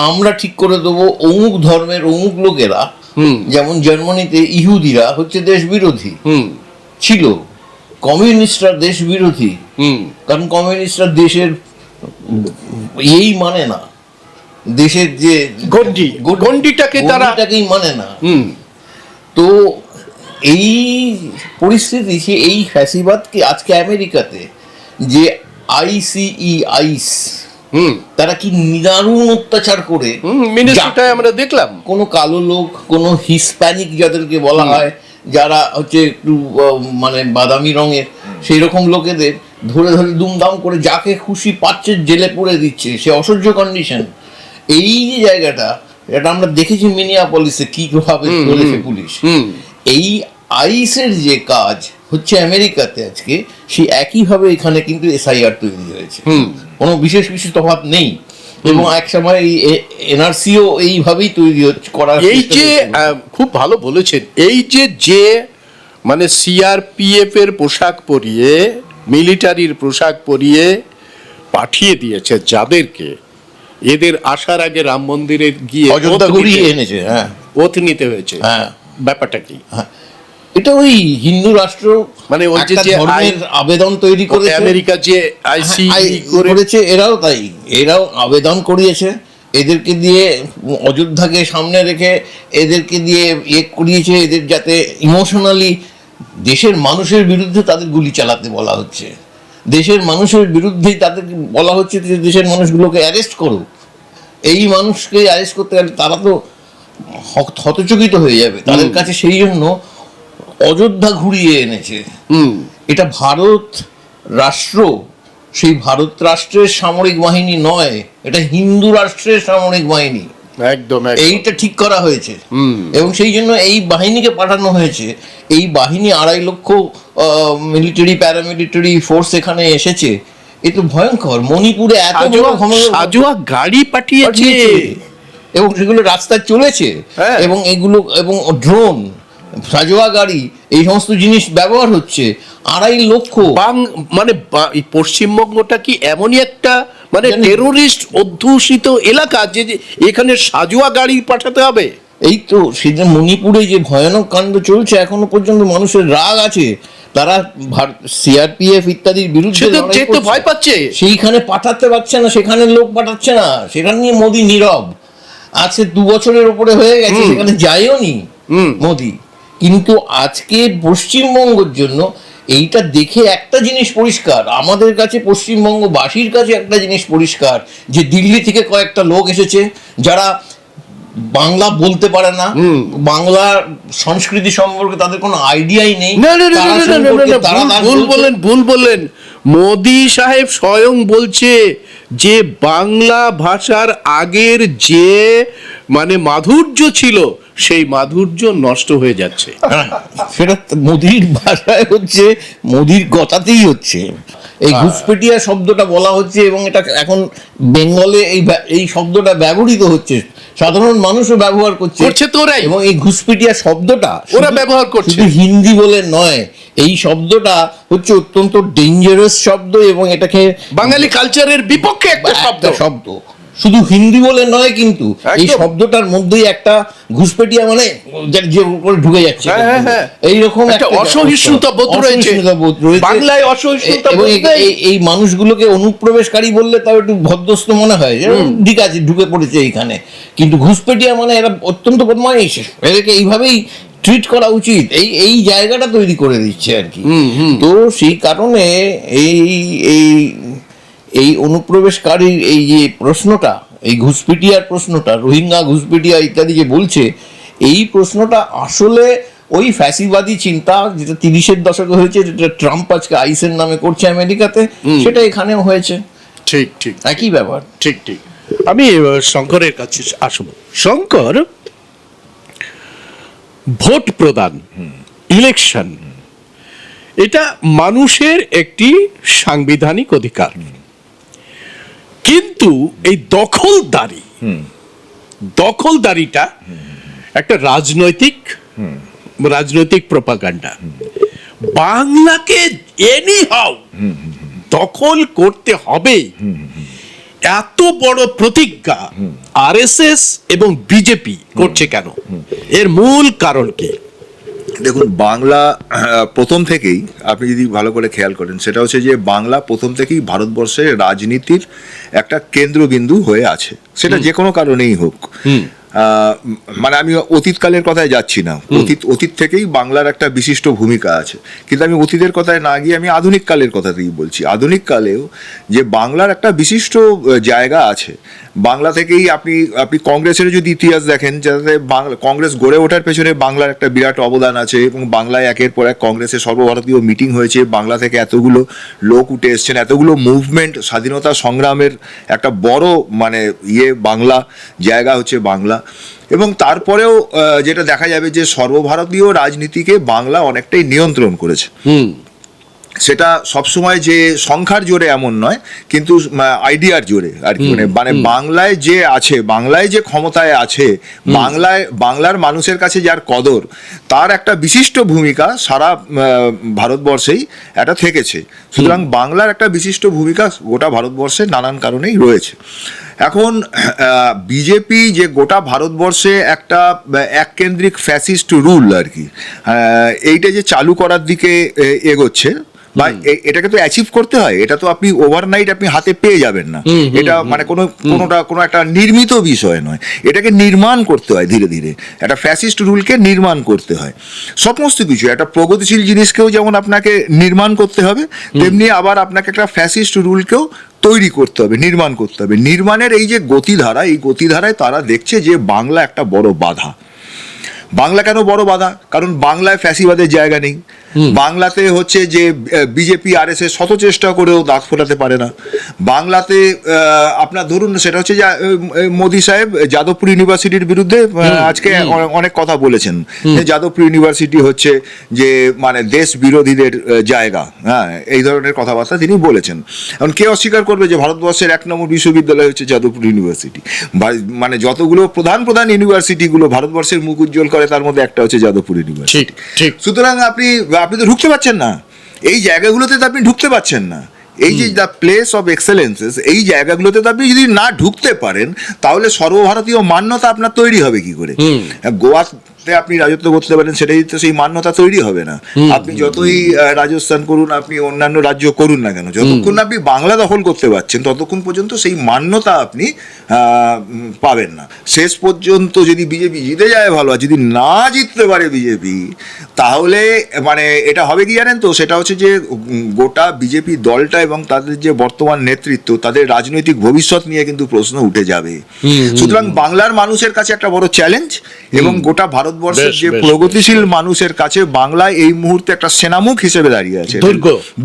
আমরা ঠিক করে দেবো অমুক ধর্মের অমুক লোকেরা, যেমন জার্মানিতে ইহুদিরা হচ্ছে দেশ বিরোধী ছিল, কমিউনিস্টরা দেশ বিরোধী, কারণ কমিউনিস্টরা দেশের এই মানে না, দেশের যে গন্ডিটাকেই মানে না। তো এই পরিস্থিতি, এই ফ্যাসিবাদকে আজকে আমেরিকাতে যে আইস তারা কি নিদারুণ অত্যাচার করে, মিনেসোটায় আমরা দেখলাম কোনো কালো লোক, কোনো হিসপ্যানিক যাদেরকে বলা হয়, যারা হচ্ছে একটু মানে বাদামি রঙের, সেই রকম লোকেদের ধরে ধরে দুমদাম করে যাকে খুশি পাচ্ছে জেলে পুরে দিচ্ছে, সে অসহ্য কন্ডিশন। এই যে জায়গাটা, এটা আমরা দেখেছি মিনিয়াপলিসে কি ভাবে চলেছে পুলিশ। এই আইসের যে কাজ হচ্ছে আমেরিকাতে আজকে, সেই একইভাবে এখানে কিন্তু এসআইআর তৈরি হয়েছে, কোনো বিশেষ তফাৎ নেই। এবং এক সময় এই এনআরসিও এইভাবেই তৈরি করার, এই যে খুব ভালো বলেছেন, এই যে মানে সিআরপিএফ এর পোশাক পরিয়ে, মিলিটারির পোশাক পরিয়ে পাঠিয়ে দিয়েছে যাদেরকে, এদের আসার আগে রাম মন্দিরে গিয়ে অযোধ্যা ঘুরিয়ে এনেছে, হ্যাঁ, ওথ নিতে হয়েছে, হ্যাঁ, ব্যাপারটা কি? এটা ওই হিন্দু রাষ্ট্র মানে ওই যে ধর্মের আবেদন তৈরি করেছে আমেরিকা, যে আইসি করেছে, এরাও তাই, এরাও আবেদন করিয়েছে, এদেরকে দিয়ে অযোধ্যাকে সামনে রেখে এদেরকে দিয়ে করিয়েছে, এদের যাতে ইমোশনালি দেশের মানুষের বিরুদ্ধে তাদের গুলি চালাতে বলা হচ্ছে, দেশের মানুষের বিরুদ্ধেই তাদের বলা হচ্ছে যে দেশের মানুষগুলোকে অ্যারেস্ট করো। এই মানুষকে অ্যারেস্ট করতে গেলে তারা তো হতচকিত হয়ে যাবে তাদের কাছে, সেই জন্য অযোধ্যা ঘুরিয়ে এনেছে। এটা ভারত রাষ্ট্র, সেই ভারত রাষ্ট্রের সামরিক বাহিনী নয়, এটা হিন্দু রাষ্ট্রের সামরিক বাহিনী, একদম এইটা ঠিক করা হয়েছে। এবং সেই জন্য এই বাহিনীকে পাঠানো হয়েছে। এই বাহিনী 2.5 লক্ষ মিলিটারি প্যারামিলিটারি ফোর্স এখানে এসেছে, এ তো ভয়ঙ্কর। মণিপুরে এত সাজোয়া গাড়ি পাঠিয়েছে এবং সেগুলো রাস্তায় চলেছে, এবং এগুলো এবং ড্রোন, সাজোয়া গাড়ি, এই সমস্ত জিনিস ব্যবহার হচ্ছে। 2.5 লক্ষ, মানে পশ্চিমবঙ্গটা কি এমনই একটা মানে টেরোরিস্ট অধ্যুষিত এলাকা যে এখানে সাজোয়া গাড়ি পাঠাতে হবে? এই তো সেদিন মণিপুরে যে ভয়ানক কাণ্ড চলছে, এখনো পর্যন্ত মানুষের রাগ আছে, তারা সিআরপিএফ ইত্যাদির বিরুদ্ধে ভয় পাচ্ছে, সেইখানে পাঠাতে পারছে না, সেখানে লোক পাঠাচ্ছে না, সেখানে নিয়ে মোদি নীরব আছে। 2 বছরের উপরে হয়ে গেছে, সেখানে যায়ও নি মোদি। কিন্তু আজকে পশ্চিমবঙ্গের জন্য এইটা দেখে একটা জিনিস পরিষ্কার, আমাদের কাছে পশ্চিমবঙ্গবাসীর কাছে একটা জিনিস পরিষ্কার, যে দিল্লি থেকে কয়েকটা লোক এসেছে যারা বাংলা বলতে পারে না, বাংলার সংস্কৃতি সম্পর্কে তাদের কোনো আইডিয়াই নেই। না না না তারা না, না, না, সম্পর্কে না, তারা ভুল বললেন। মোদি সাহেব স্বয়ং বলছে যে বাংলা ভাষার আগের যে মানে মাধুর্য ছিল সেই মাধুর্য নষ্ট হয়ে যাচ্ছে। সেটা মোদির ভাষায় হচ্ছে, মোদির কথাতেই হচ্ছে। এই ঘুষপেটিয়া শব্দটা বলা হচ্ছে এবং এটা এখন বেঙ্গলে এই শব্দটা ব্যবহৃত হচ্ছে, সাধারণ মানুষও ব্যবহার করছে তো ওরাই। এবং এই ঘুষপেটিয়া শব্দটা ওরা ব্যবহার করছে। শুধু হিন্দি বলে নয়, এই শব্দটা হচ্ছে অত্যন্ত ডেঞ্জারাস শব্দ এবং এটাকে বাঙালি কালচারের বিপক্ষে একটা শব্দ। শুধু হিন্দি বলে নয়, কিন্তু এই একদম। শব্দটার মধ্যেই একটা ঘুষপেটিয়া মানে যে করে ঢুকে যাচ্ছে, এইরকম একটা অসহিষ্ণুতা বোধ রয়েছে বাংলায়, অসহিষ্ণুতা এবং বোধ নেই। এই মানুষগুলোকে অনুপ্রবেশকারী বললে তাও একটু ভদ্রস্ত মনে হয়, যে ঠিক আছে ঢুকে পড়েছে এইখানে, কিন্তু ঘুষপেটিয়া মানে এরা অত্যন্ত বদমাইশ, এদেরকে এইভাবেই ট্রিট করা উচিত, এই জায়গাটা তৈরি করে দিচ্ছে আর কি। তো সেই কারণে এই অনুপ্রবেশকারীর এই যে প্রশ্নটা, এই ঘুষপেটিয়ার প্রশ্নটা, রোহিঙ্গা ঘুষপেটিয়া ইত্যাদি যে বলছে, এই প্রশ্নটা আসলে ওই ফ্যাসিবাদী চিন্তা যেটা 30-এর দশকে হয়েছে, যেটা ট্রাম্প আজকে আইসের নামে করছে আমেরিকাতে, সেটা এখানেও হয়েছে। ঠিক ঠিক একই ব্যাপার। ঠিক ঠিক। আমি শঙ্করের কাছে আসবো। শঙ্কর, ভোট প্রদান, ইলেকশন, এটা মানুষের একটি সাংবিধানিক অধিকার, কিন্তু এই দখলদারিটা একটা রাজনৈতিক প্রপাগান্ডা। বাংলাকে এনিহাউ দখল করতে হবে, এত বড় প্রতিজ্ঞা আরএসএস এবং বিজেপি করছে কেন? এর মূল কারণ কি? দেখুন, বাংলা প্রথম থেকেই, আপনি যদি ভালো করে খেয়াল করেন, সেটা হচ্ছে যে বাংলা প্রথম থেকেই ভারতবর্ষের রাজনীতির একটা কেন্দ্রবিন্দু হয়ে আছে, সেটা যে কোনো কারণেই হোক। মানে আমি অতীতকালের কথায় যাচ্ছি না, অতীত থেকেই বাংলার একটা বিশিষ্ট ভূমিকা আছে, কিন্তু আমি অতীতের কথায় না গিয়ে আমি আধুনিক কালের কথাতেই বলছি। আধুনিক কালেও যে বাংলার একটা বিশিষ্ট জায়গা আছে, বাংলা থেকেই আপনি কংগ্রেসের যদি ইতিহাস দেখেন, যাতে কংগ্রেস গড়ে ওঠার পেছনে বাংলার একটা বিরাট অবদান আছে, এবং বাংলায় একের পর এক কংগ্রেসের সর্বভারতীয় মিটিং হয়েছে, বাংলা থেকে এতগুলো লোক উঠে এসছেন, এতগুলো মুভমেন্ট, স্বাধীনতা সংগ্রামের একটা বড় মানে বাংলা জায়গা হচ্ছে বাংলা। এবং তারপরেও যেটা দেখা যাবে যে সর্বভারতীয় রাজনীতিকে বাংলা অনেকটাই নিয়ন্ত্রণ করেছে। সেটা সবসময় যে সংখ্যার জোরে এমন নয়, কিন্তু আইডিয়ার জোরে আর কি। মানে বাংলায় যে আছে, বাংলায় যে ক্ষমতায় আছে, বাংলার মানুষের কাছে যার কদর, তার একটা বিশিষ্ট ভূমিকা সারা ভারতবর্ষেই এটা থেকেছে। সুতরাং বাংলার একটা বিশিষ্ট ভূমিকা গোটা ভারতবর্ষে নানান কারণেই রয়েছে। এখন বিজেপি যে গোটা ভারতবর্ষে একটা এককেন্দ্রিক ফ্যাসিস্ট রুল আর কি, এইটা যে চালু করার দিকে এগোচ্ছে, বা এটাকে তো অ্যাচিভ করতে হয়, এটা তো আপনি ওভারনাইট আপনি হাতে পেয়ে যাবেন না। এটা মানে কোনো একটা নির্মিত বিষয় নয়, এটাকে নির্মাণ করতে হয় ধীরে ধীরে। একটা ফ্যাসিস্ট রুলকে নির্মাণ করতে হয়, সমস্ত কিছু। একটা প্রগতিশীল জিনিসকেও যেমন আপনাকে নির্মাণ করতে হবে, তেমনি আবার আপনাকে একটা ফ্যাসিস্ট রুলকেও তৈরি করতে হবে, নির্মাণ করতে হবে। নির্মাণের এই যে গতিধারা, এই গতিধারায় তারা দেখছে যে বাংলা একটা বড় বাধা। বাংলা কেন বড় বাধা? কারণ বাংলায় ফ্যাসিবাদের জায়গা নেই। বাংলাতে হচ্ছে যে বিজেপি আরএসএস শত চেষ্টা করেও দাগ ফোটাতে পারে না। বাংলাতে আপনার ধরুন, সেটা হচ্ছে যে মোদি সাহেব যাদবপুর ইউনিভার্সিটির বিরুদ্ধে আজকে অনেক কথা বলেছেন, যে যাদবপুর ইউনিভার্সিটি হচ্ছে যে মানে দেশ বিরোধীদের জায়গা, হ্যাঁ, এই ধরনের কথাবার্তা তিনি বলেছেন। এখন কে অস্বীকার করবে যে ভারতবর্ষের 1 নম্বর বিশ্ববিদ্যালয় হচ্ছে যাদবপুর ইউনিভার্সিটি? মানে যতগুলো প্রধান ইউনিভার্সিটিগুলো ভারতবর্ষের মুখ উজ্জ্বল করে, তার মধ্যে একটা হচ্ছে যাদবপুর ইউনিভার্সিটি। সুতরাং আপনি তো ঢুকতে পারছেন না এই জায়গাগুলোতে, তো আপনি ঢুকতে পারছেন না। এই যে দ্য প্লেস অফ এক্সেলেন্সেস, এই জায়গাগুলোতে তো আপনি যদি না ঢুকতে পারেন, তাহলে সর্বভারতীয় মান্যতা আপনার তৈরি হবে কি করে? গোয়া আপনি রাজত্ব করতে পারেন, সেটাই তো সেই মান্যতা তৈরি হবে না। আপনি যতই রাজস্থান করুন, আপনি অন্যান্য রাজ্য করুন না কেন, যতক্ষণ না আপনি বাংলা দখল করতে পারছেন ততক্ষণ পর্যন্ত সেই মান্যতা আপনি পাবেন না। শেষ পর্যন্ত যদি বিজেপি জিতে যায় ভালো, আর যদি না জিততে পারে বিজেপি, তাহলে মানে এটা হবে কি জানেন তো, সেটা হচ্ছে যে গোটা বিজেপি দলটা এবং তাদের যে বর্তমান নেতৃত্ব, তাদের রাজনৈতিক ভবিষ্যৎ নিয়ে কিন্তু প্রশ্ন উঠে যাবে। সুতরাং বাংলার মানুষের কাছে একটা বড় চ্যালেঞ্জ, এবং গোটা ভারতবর্ষের যে প্রগতিশীল মানুষের কাছে বাংলায় এই মুহূর্তে একটা সেনামুখ হিসেবে দাঁড়িয়ে আছে,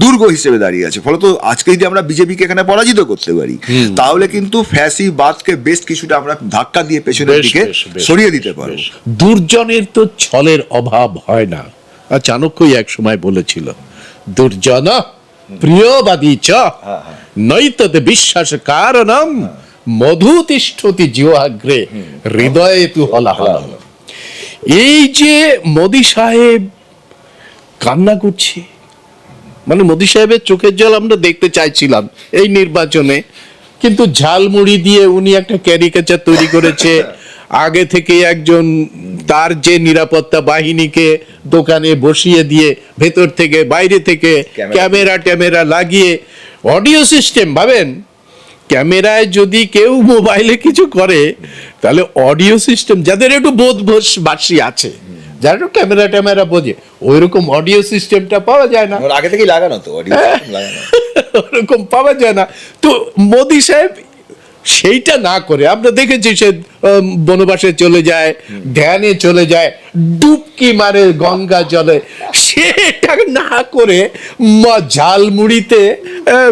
দুর্গ হিসেবে দাঁড়িয়ে আছে। ফলত আজকে যদি আমরা বিজেপিকে এখানে পরাজিত করতে পারি, তাহলে কিন্তু ফ্যাসিবাদকে বেশ কিছুটা আমরা ধাক্কা দিয়ে পেছনের দিকে সরিয়ে দিতে পারবো। দুর্জনের তো ছলের অভাব হয় না। আর চাণক্যই এক সময় বলেছিল, দুর্জন প্রিয়বাদী চ নৈতদ বিশ্বাস কারণম মধু তিষ্ঠতি জিহ্বাগ্রে হৃদয়ে তু হলাহলম। এই যে মোদি সাহেব কান্না করছে, মানে মোদি সাহেবের চোখের জল আমরা দেখতে চাইছিলাম এই নির্বাচনে, কিন্তু ঝালমুড়ি দিয়ে উনি একটা ক্যারিকেচার তৈরি করেছে। আগে থেকে একজন তার যে নিরাপত্তা বাহিনীকে দোকানে বসিয়ে দিয়ে ভেতর থেকে বাইরে থেকে ক্যামেরা লাগিয়ে অডিও সিস্টেম, ভাবেন ক্যামেরায় যদি কেউ মোবাইলে কিছু করে তাহলে অডিও সিস্টেম, যাদের একটু বোধবাসী আছে, যারা একটু ক্যামেরা বোঝে, ওইরকম অডিও সিস্টেমটা পাওয়া যায় না, আগে থেকেই লাগানো তো অডিও সিস্টেম লাগানো, ওরকম পাওয়া যায় না। তো মোদি সাহেব সেইটা না করে, আমরা দেখেছি সে বনবাসে চলে যায়, ধ্যানে চলে যায়, ডুবকি মারে গঙ্গা জলে, সেটা না করে ঝালমুড়িতে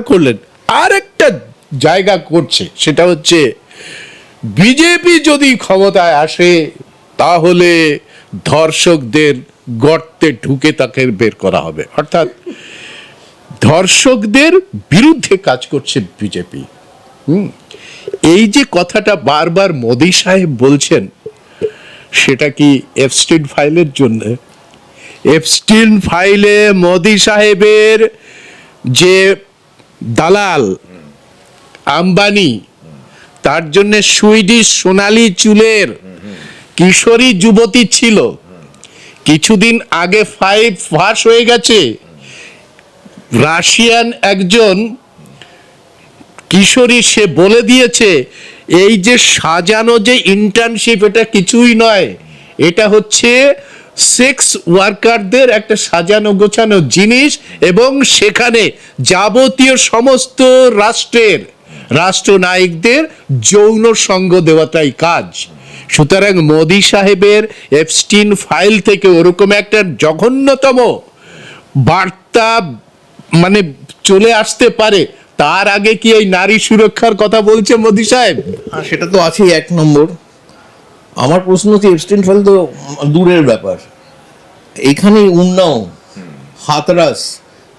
করলেন। আর একটা জায়গা করছে, সেটা হচ্ছে বিজেপি যদি ক্ষমতায় আসে তাহলে ধর্ষকদের গর্তে ঢুকে তাকে বের করা হবে, অর্থাৎ ধর্ষকদের বিরুদ্ধে কাজ করছে বিজেপি। এই যে কথাটা বারবার মোদি সাহেব বলছেন, সেটা কি এপস্টিন ফাইলের জন্য? এপস্টিন ফাইলে মোদি সাহেবের যে দালাল আম্বানি, তার জন্য সুইডিশ সোনালী চুলের কিশোরী যুবতী ছিল, কিছুদিন আগে ফাঁস হয়ে গেছে। রাশিয়ান একজন কিশোরী, সে বলে দিয়েছে এই যে সাজানো যে ইন্টার্নশিপ, এটা কিছুই নয়, এটা হচ্ছে সেক্স ওয়ার্কারদের একটা সাজানো গোছানো জিনিস, এবং সেখানে যাবতীয় সমস্ত রাষ্ট্রনায়কদের যৌন সঙ্গ দেওয়াটাই কাজ। সুতরাং মোদি সাহেবের এপস্টিন ফাইল থেকে ওরকম একটা জঘন্যতম বার্তা মানে চলে আসতে পারে, তার আগে কি এই নারী সুরক্ষার কথা বলছে মোদি সাহেব? সেটা তো আছেই এক নম্বর। আমার প্রশ্ন হচ্ছে, এপস্টিন ফাইল তো দূরের ব্যাপার, এখানে উন্নাও হাতরাস,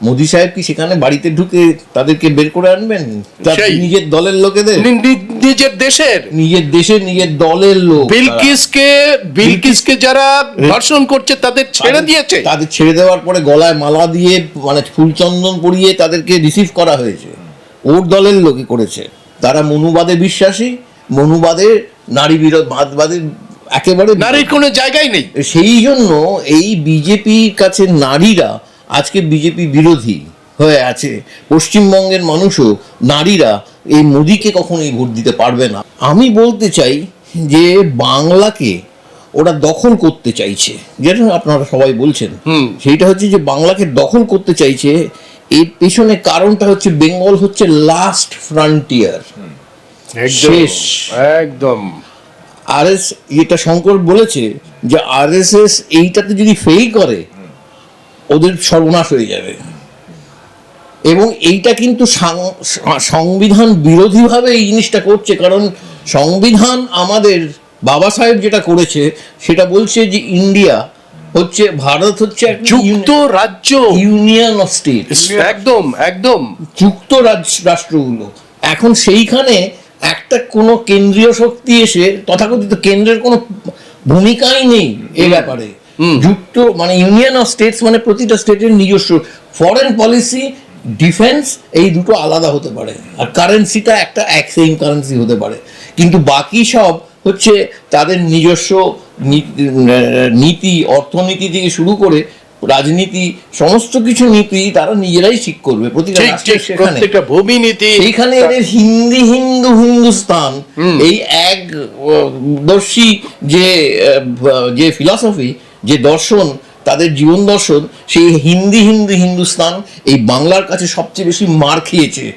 মোদি সাহেব কি সেখানে বাড়িতে ঢুকে তাদেরকে বের করে আনবেন? নিজের দলের লোকেদের, নিজের দেশের নিজের দলের লোক, বিলকিসকে যারা ধর্ষণ করছে তাদের ছেড়ে দিয়েছে, তাদের ছেড়ে দেওয়ার পরে গলায় মালা দিয়ে মানে ফুলচন্দন পরিয়ে তাদেরকে রিসিভ করা হয়েছে, ওর দলের লোকে করেছে। তারা মনুবাদে বিশ্বাসী, মনুবাদে নারী বিরোধবাদে একেবারে, নারীর কোনো জায়গায় নেই। সেই জন্য এই বিজেপির কাছে নারীরা আজকে বিজেপি বিরোধী হয়ে আছে। পশ্চিমবঙ্গের মানুষও, নারীরা এই মোদিকে কখনোই ভোট দিতে পারবে না। আমি বলতে চাই যে বাংলাকে ওরা দখল করতে চাইছে, যেটা আপনারা সবাই বলছেন, সেইটা হচ্ছে যে বাংলাকে দখল করতে চাইছে। এর পেছনে কারণটা হচ্ছে বেঙ্গল হচ্ছে লাস্ট ফ্রন্টিয়ার, শেষ একদম। এটা শঙ্কর বলেছে যে আরএসএস এইটাতে যদি ফেল করে ওদের সর্বনাশ হয়ে যাবে, এবং এইটা কিন্তু সংবিধান বিরোধীভাবে এই জিনিসটা করছে। কারণ সংবিধান আমাদের বাবা সাহেব যেটা করেছে সেটা বলছে যে ইন্ডিয়া হচ্ছে, ভারত হচ্ছে যুক্ত রাজ্য, ইউনিয়ন অফ স্টেটস, একদম যুক্ত রাষ্ট্রগুলো। এখন সেইখানে একটা কোনো কেন্দ্রীয় শক্তি এসে, তথাকথিত কেন্দ্রের কোনো ভূমিকাই নেই এ ব্যাপারে। যুক্ত মানে ইউনিয়ন অফ স্টেটস মানে প্রতিটা স্টেটের নিজস্ব ফরেন পলিসি, ডিফেন্স, এই দুটো আলাদা হতে পারে, আর কারেন্সিটা একটা সেম কারেন্সি হতে পারে, কিন্তু বাকি সব হচ্ছে তাদের নিজস্ব নীতি, অর্থনীতি থেকে শুরু করে রাজনীতি, সমস্ত কিছু নীতি তারা নিজেরাই ঠিক করবে প্রতিটা ঠিক রাষ্ট্রের। ঠিক, সেখানে প্রত্যেকটা ভূমি নীতি সেইখানে এদের হিন্দুস্তান এই এক দর্শী যে ফিলসফি, যে দর্শন, তাদের জীবন দর্শন, সেই হিন্দুস্তান এই বাংলার কাছে সবচেয়ে বেশি মার খেয়েছে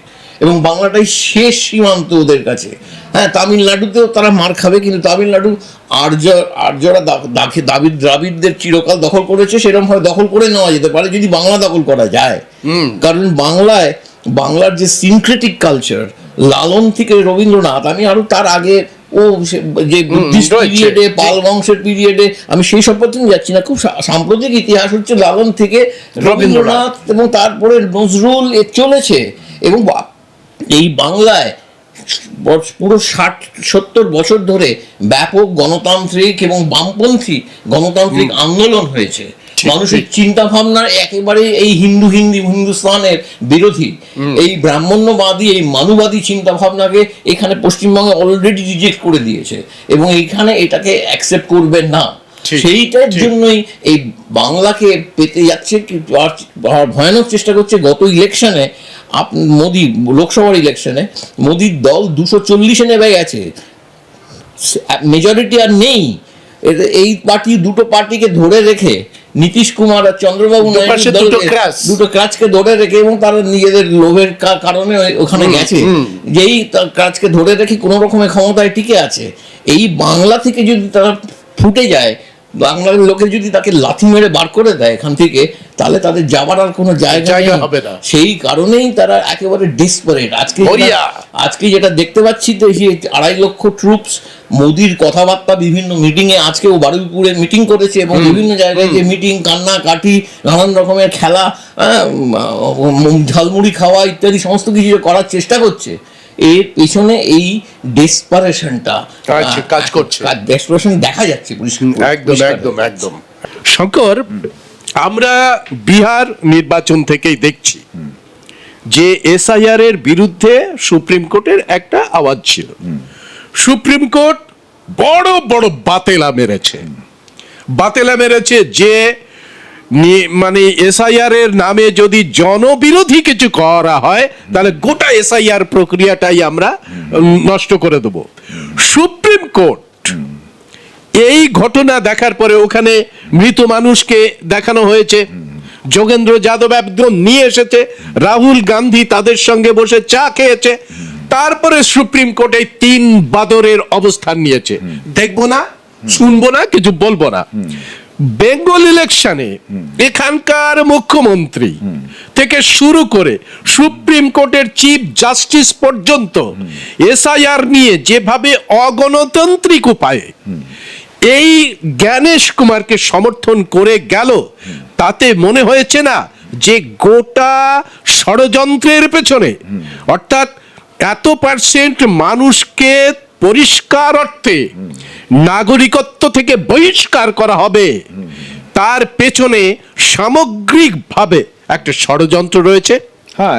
এবং বাংলাটাই শেষ সীমান্ত ওদের কাছে। হ্যাঁ, তামিলনাড়ুতেও তারা মার খাবে, কিন্তু তামিলনাড়ু আর্যরা দ্রাবিড়দের চিরকাল দখল করেছে, সেরকম ভাবে দখল করে নেওয়া যেতে পারে যদি বাংলা দখল করা যায়। কারণ বাংলার যে সিনক্রেটিক কালচার, লালন থেকে রবীন্দ্রনাথ, আমি আরো তার আগে যে বুদ্ধিস্ট পিরিয়ডে, পাল বংশের পিরিয়ডে, আমি সেই সম্পর্কে যাচ্ছি না, খুব সাম্প্রতিক ইতিহাস হচ্ছে লালন থেকে রবীন্দ্রনাথ এবং তারপরে নজরুল চলেছে। এবং এই বাংলায় পুরো 60-70 বছর ধরে ব্যাপক গণতান্ত্রিক এবং বামপন্থী গণতান্ত্রিক আন্দোলন হয়েছে। মানুষের চিন্তা ভাবনা একেবারে এই হিন্দুস্তানের বিরোধী, এই ব্রাহ্মণ্যবাদী, এই মানুবাদী চিন্তা ভাবনাকে এখানে পশ্চিমবঙ্গে অলরেডি রিজেক্ট করে দিয়েছে এবং এইখানে এটাকে অ্যাকসেপ্ট করবে না। সেইটার জন্যই এই বাংলাকে পেতে যাচ্ছে, ভয়ানক চেষ্টা করছে। গত ইলেকশনে মোদি, লোকসভার ইলেকশনে মোদির দল 240-এ নেমে গেছে, মেজরিটি আর নেই। এই দুটো পার্টিকে ধরে রেখে নীতিশ কুমার আর চন্দ্রবাবু দুটো ক্রাচকে ধরে রেখে, এবং তারা নিজেদের লোভের কারণে ওখানে গেছে, যেই ক্রাচকে ধরে রেখে কোনো রকমের ক্ষমতায় টিকে আছে। এই বাংলা থেকে যদি তারা ফুটে যায়, বাংলার লোকে যদি তাকে লাথি মেরে বার করে দেয় এখান থেকে, তাহলে তাদের যাবার আর কোনো জায়গা হবে না। সেই কারণেই তারা একেবারে ডেসপারেট। আজকে যেটা দেখতে পাচ্ছি, তো এই 2.5 লক্ষ ট্রুপস, মোদির কথাবার্তা বিভিন্ন মিটিংয়ে, আজকেও বারুইপুরে মিটিং করেছে এবং বিভিন্ন জায়গায় যে মিটিং, কান্নাকাটি, নানান রকমের খেলা, ঝালমুড়ি খাওয়া ইত্যাদি সমস্ত কিছু করার চেষ্টা করছে। এর পেছনে এই ডেসপারেশনটা কাজ করছে, ডেসপারেশন দেখা যাচ্ছে একদম। শঙ্কর, আমরা বিহার নির্বাচন থেকেই দেখছি যে এসআইআর এর বিরুদ্ধে সুপ্রিম কোর্টের একটা আওয়াজ ছিল। সুপ্রিম কোর্ট বড় বড় বাতেলা মেরেছে যে মানে এসআইআর এর নামে যদি জনবিরোধী কিছু করা হয়, তাহলে গোটা এসআইআর প্রক্রিয়াটাই আমরা নষ্ট করে দেব। সুপ্রিম কোর্ট এই ঘটনা দেখার পরে ওখানে মৃত মানুষকে দেখানো হয়েছে, যোগেন্দ্র যাদব একদম নিয়ে এসেছে, রাহুল গান্ধী তাদের সঙ্গে বসে চা খেয়েছে, তারপরে সুপ্রিম কোর্টে 3 বাদরের অবস্থান নিয়েছে। দেখবো না, শুনবো না, কিছু বলবো না। বেঙ্গল ইলেকশনে এখানকার মুখ্যমন্ত্রী থেকে শুরু করে সুপ্রিম কোর্টের চিফ জাস্টিস পর্যন্ত এসআইআর নিয়ে যেভাবে অগণতান্ত্রিক উপায়ে এই জ্ঞানেশ কুমারকে সমর্থন করে গেল, তাতে মনে হয়েছে না যে গোটা ষড়যন্ত্রের পেছনে, অর্থাৎ এত % মানুষকে পরিষ্কার অর্থে নাগরিকত্ব থেকে বহিষ্কার করা হবে, তার পেছনে সামগ্রিকভাবে একটা ষড়যন্ত্র রয়েছে। হ্যাঁ,